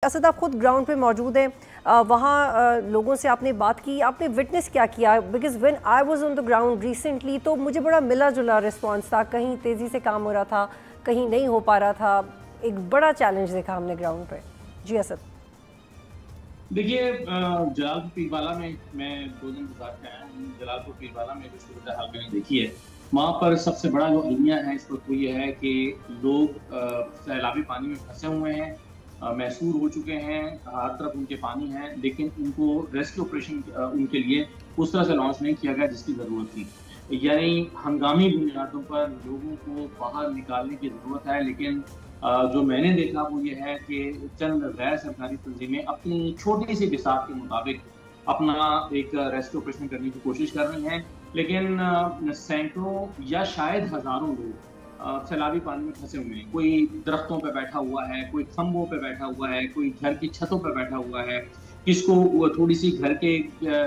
असद, आप खुद ग्राउंड पे मौजूद हैं, वहाँ लोगों से आपने बात की, आपने विटनेस क्या किया? Because when I was on the ground recently तो मुझे बड़ा मिला जुला रिस्पांस था, कहीं तेज़ी से काम हो रहा था, कहीं नहीं हो पा रहा था। एक बड़ा चैलेंज देखा हमने ग्राउंड पे। जी असद। देखिए, जलालपुर पीरवाला में मैं 2 दिन गुजार के आया हूँ। जलालपुर पीरवाला में जो सूरत हाल मैंने देखी है, वहाँ पर सबसे बड़ा जो अलमिया है इस वक्त वो ये है कि लोग सैलाबी पानी में फंसे हुए हैं, महसूर हो चुके हैं, हर तरफ उनके पानी है, लेकिन उनको रेस्क्यू ऑपरेशन उनके लिए उस तरह से लॉन्च नहीं किया गया जिसकी ज़रूरत थी। यानी हंगामी बुनियादों पर लोगों को बाहर निकालने की ज़रूरत है, लेकिन जो मैंने देखा वो ये है कि चंद गैर सरकारी तंजीमें अपनी छोटी सी बिसात के मुताबिक अपना एक रेस्क्यू ऑपरेशन करने की कोशिश कर रही हैं, लेकिन सैकड़ों या शायद हज़ारों लोग सैलाबी पानी में फंसे हुए हैं। कोई दरख्तों पे बैठा हुआ है, कोई खंभों पे बैठा हुआ है, कोई घर की छतों पे बैठा हुआ है, किसको वो थोड़ी-सी घर के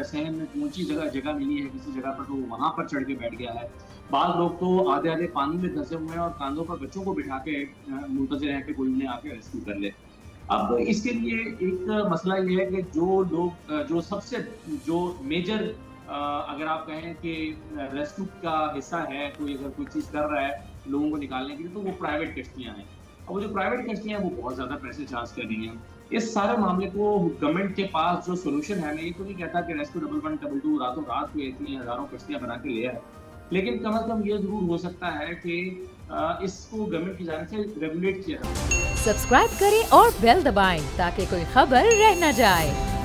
सहन में ऊँची जगह मिली है किसी जगह पर, तो वो वहाँ पर चढ़ के बैठ गया है। बाज़ लोग तो आधे-आधे पानी में धँसे हुए हैं और कांधों पर बच्चों को बिठा के मुंतज़िर हैं कि कोई उन्हें आके रेस्क्यू कर ले। अब इसके लिए एक मसला ये है कि जो लोग जो सबसे जो मेजर अगर आप कहें कि रेस्क्यू का हिस्सा है, कोई अगर कोई चीज़ कर रहा है लोगों को निकालने के लिए, तो वो प्राइवेट कश्तियाँ हैं। और वो जो प्राइवेट कश्तियाँ हैं, वो बहुत ज़्यादा पैसे चार्ज कर रही हैं। इस सारे मामले को गवर्नमेंट के पास जो सॉल्यूशन है, मैं ये तो नहीं कहता कि रेस्क्यू डबल 1, डबल 2 रातों-रात कोई इतनी हज़ारों कश्तियाँ बना के ले आए। लेकिन कम से कम ये ज़रूर हो सकता है कि इसको गवर्नमेंट की जानिब से रेगुलेट किया जाए। सब्सक्राइब करें और बेल दबाएं ताकि कोई खबर रह न जाए।